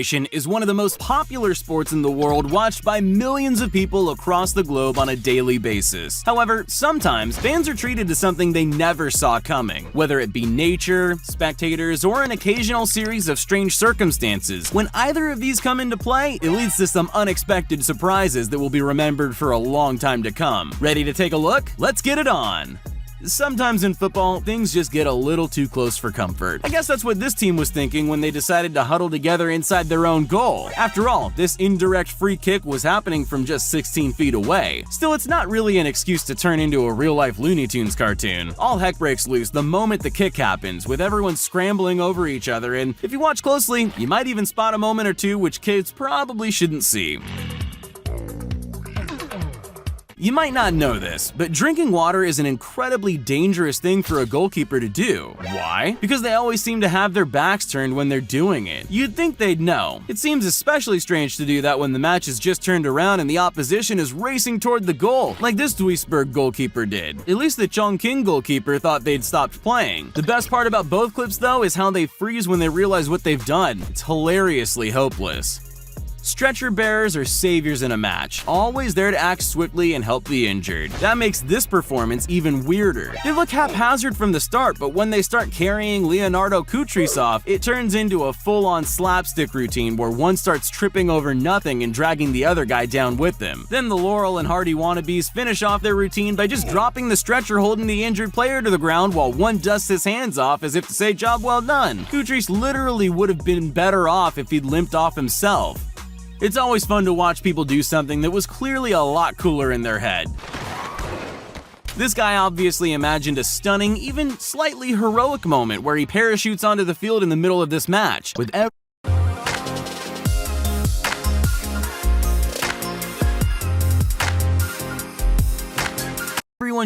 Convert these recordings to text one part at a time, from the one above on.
Is one of the most popular sports in the world, watched by millions of people across the globe on a daily basis. However, sometimes fans are treated to something they never saw coming, whether it be nature, spectators, or an occasional series of strange circumstances. When either of these come into play, it leads to some unexpected surprises that will be remembered for a long time to come. Ready to take a look? Let's get it on! Sometimes in football, things just get a little too close for comfort. I guess that's what this team was thinking when they decided to huddle together inside their own goal. After all, this indirect free kick was happening from just 16 feet away. Still, it's not really an excuse to turn into a real-life Looney Tunes cartoon. All heck breaks loose the moment the kick happens, with everyone scrambling over each other, and if you watch closely, you might even spot a moment or two which kids probably shouldn't see. You might not know this, but drinking water is an incredibly dangerous thing for a goalkeeper to do. Why? Because they always seem to have their backs turned when they're doing it. You'd think they'd know. It seems especially strange to do that when the match is just turned around and the opposition is racing toward the goal, like this Duisburg goalkeeper did. At least the Chongqing goalkeeper thought they'd stopped playing. The best part about both clips, though, is how they freeze when they realize what they've done. It's hilariously hopeless. Stretcher bearers are saviors in a match, always there to act swiftly and help the injured. That makes this performance even weirder. They look haphazard from the start, but when they start carrying Leonardo Kutrysov, it turns into a full-on slapstick routine where one starts tripping over nothing and dragging the other guy down with them. Then the Laurel and Hardy wannabes finish off their routine by just dropping the stretcher holding the injured player to the ground while one dusts his hands off as if to say job well done. Kutrys literally would have been better off if he'd limped off himself. It's always fun to watch people do something that was clearly a lot cooler in their head. This guy obviously imagined a stunning, even slightly heroic moment where he parachutes onto the field in the middle of this match, with everyone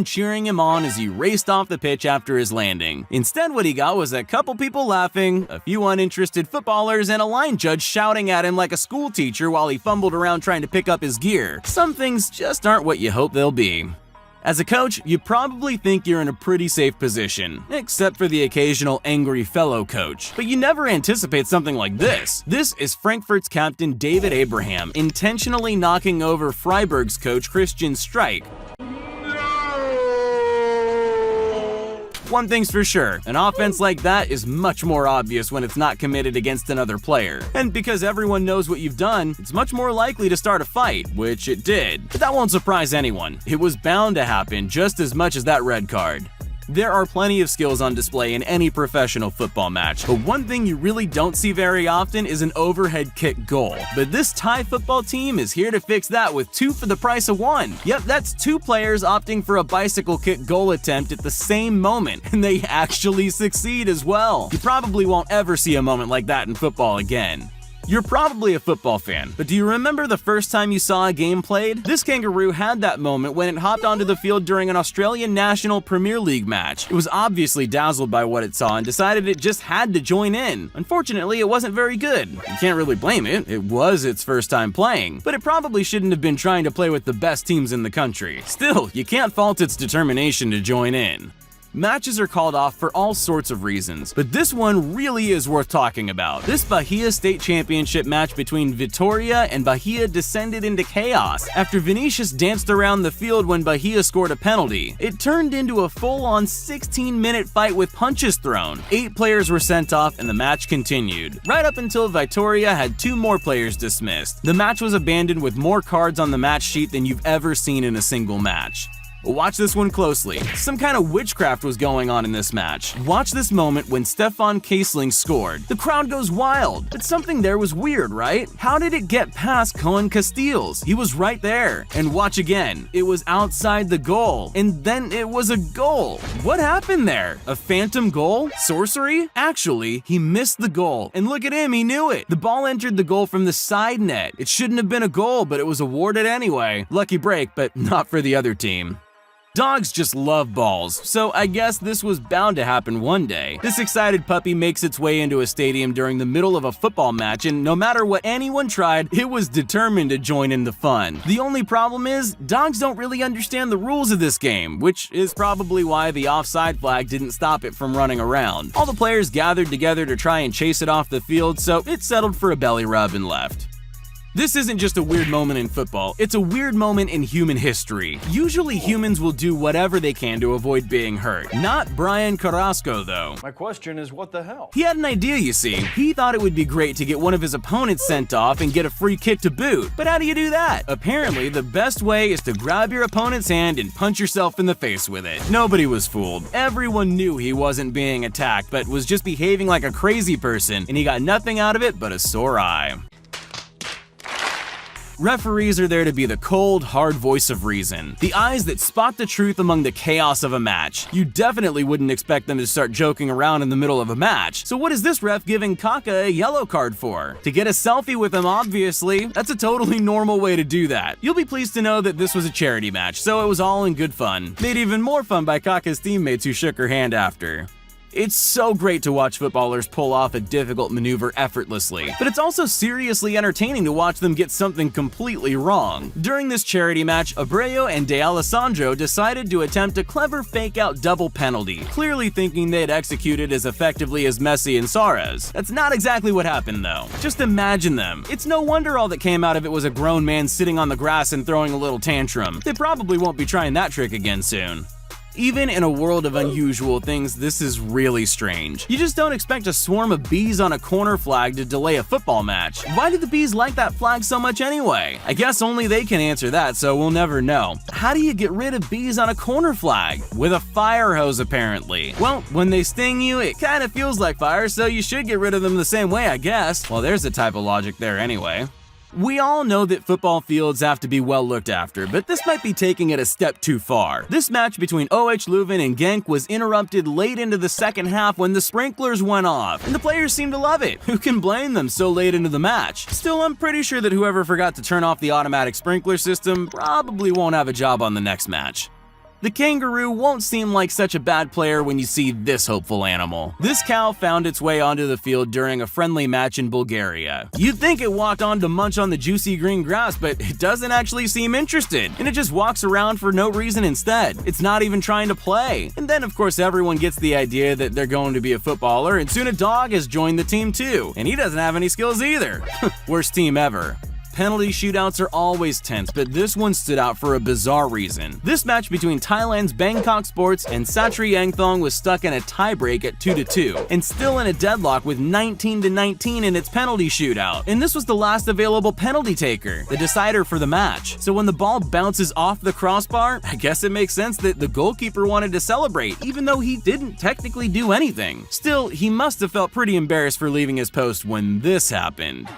cheering him on as he raced off the pitch after his landing. Instead, what he got was a couple people laughing, a few uninterested footballers, and a line judge shouting at him like a school teacher while he fumbled around trying to pick up his gear. Some things just aren't what you hope they'll be. As a coach, you probably think you're in a pretty safe position, except for the occasional angry fellow coach. But you never anticipate something like this. This is Frankfurt's captain David Abraham intentionally knocking over Freiburg's coach Christian Streich. One thing's for sure, an offense like that is much more obvious when it's not committed against another player. And because everyone knows what you've done, it's much more likely to start a fight, which it did. But that won't surprise anyone. It was bound to happen just as much as that red card. There are plenty of skills on display in any professional football match, but one thing you really don't see very often is an overhead kick goal. But this Thai football team is here to fix that with two for the price of one. Yep, that's two players opting for a bicycle kick goal attempt at the same moment, and they actually succeed as well. You probably won't ever see a moment like that in football again. You're probably a football fan, but do you remember the first time you saw a game played? This kangaroo had that moment when it hopped onto the field during an Australian National Premier League match. It was obviously dazzled by what it saw and decided it just had to join in. Unfortunately, it wasn't very good. You can't really blame it. It was its first time playing, but it probably shouldn't have been trying to play with the best teams in the country. Still, you can't fault its determination to join in. Matches are called off for all sorts of reasons, but this one really is worth talking about. This Bahia State Championship match between Vitória and Bahia descended into chaos after Vinicius danced around the field when Bahia scored a penalty. It turned into a full-on 16-minute fight with punches thrown. 8 players were sent off and the match continued, right up until Vitória had 2 more players dismissed. The match was abandoned with more cards on the match sheet than you've ever seen in a single match. Watch this one closely. Some kind of witchcraft was going on in this match. Watch this moment when Stefan Kiesling scored. The crowd goes wild, but something there was weird, right? How did it get past Cohen Casteels? He was right there. And watch again. It was outside the goal, and then it was a goal. What happened there? A phantom goal? Sorcery? Actually, he missed the goal, and look at him, he knew it. The ball entered the goal from the side net. It shouldn't have been a goal, but it was awarded anyway. Lucky break, but not for the other team. Dogs just love balls, so I guess this was bound to happen one day. This excited puppy makes its way into a stadium during the middle of a football match, and no matter what anyone tried, it was determined to join in the fun. The only problem is, dogs don't really understand the rules of this game, which is probably why the offside flag didn't stop it from running around. All the players gathered together to try and chase it off the field, so it settled for a belly rub and left. This isn't just a weird moment in football, it's a weird moment in human history. Usually humans will do whatever they can to avoid being hurt. Not Brian Carrasco, though. My question is, what the hell? He had an idea, you see. He thought it would be great to get one of his opponents sent off and get a free kick to boot. But how do you do that? Apparently, the best way is to grab your opponent's hand and punch yourself in the face with it. Nobody was fooled. Everyone knew he wasn't being attacked, but was just behaving like a crazy person, and he got nothing out of it but a sore eye. Referees are there to be the cold, hard voice of reason. The eyes that spot the truth among the chaos of a match. You definitely wouldn't expect them to start joking around in the middle of a match. So what is this ref giving Kaka a yellow card for? To get a selfie with him, obviously. That's a totally normal way to do that. You'll be pleased to know that this was a charity match, so it was all in good fun. Made even more fun by Kaka's teammates who shook her hand after. It's so great to watch footballers pull off a difficult maneuver effortlessly, but it's also seriously entertaining to watch them get something completely wrong. During this charity match, Abreu and De Alessandro decided to attempt a clever fake-out double penalty, clearly thinking they'd execute it as effectively as Messi and Suarez. That's not exactly what happened, though. Just imagine them. It's no wonder all that came out of it was a grown man sitting on the grass and throwing a little tantrum. They probably won't be trying that trick again soon. Even in a world of unusual things, this is really strange. You just don't expect a swarm of bees on a corner flag to delay a football match. Why do the bees like that flag so much anyway? I guess only they can answer that, so we'll never know. How do you get rid of bees on a corner flag? With a fire hose, apparently. Well, when they sting you, it kind of feels like fire, so you should get rid of them the same way, I guess. Well, there's a type of logic there anyway. We all know that football fields have to be well looked after, but this might be taking it a step too far. This match between OH Leuven and Genk was interrupted late into the second half when the sprinklers went off, and the players seemed to love it. Who can blame them so late into the match? Still, I'm pretty sure that whoever forgot to turn off the automatic sprinkler system probably won't have a job on the next match. The kangaroo won't seem like such a bad player when you see this hopeful animal. This cow found its way onto the field during a friendly match in Bulgaria. You'd think it walked on to munch on the juicy green grass, but it doesn't actually seem interested, and it just walks around for no reason instead. It's not even trying to play. And then of course everyone gets the idea that they're going to be a footballer, and soon a dog has joined the team too, and he doesn't have any skills either. Worst team ever. Penalty shootouts are always tense, but this one stood out for a bizarre reason. This match between Thailand's Bangkok Sports and Satri Yangthong was stuck in a tiebreak at 2-2, and still in a deadlock with 19-19 in its penalty shootout. And this was the last available penalty taker, the decider for the match. So when the ball bounces off the crossbar, I guess it makes sense that the goalkeeper wanted to celebrate, even though he didn't technically do anything. Still, he must have felt pretty embarrassed for leaving his post when this happened.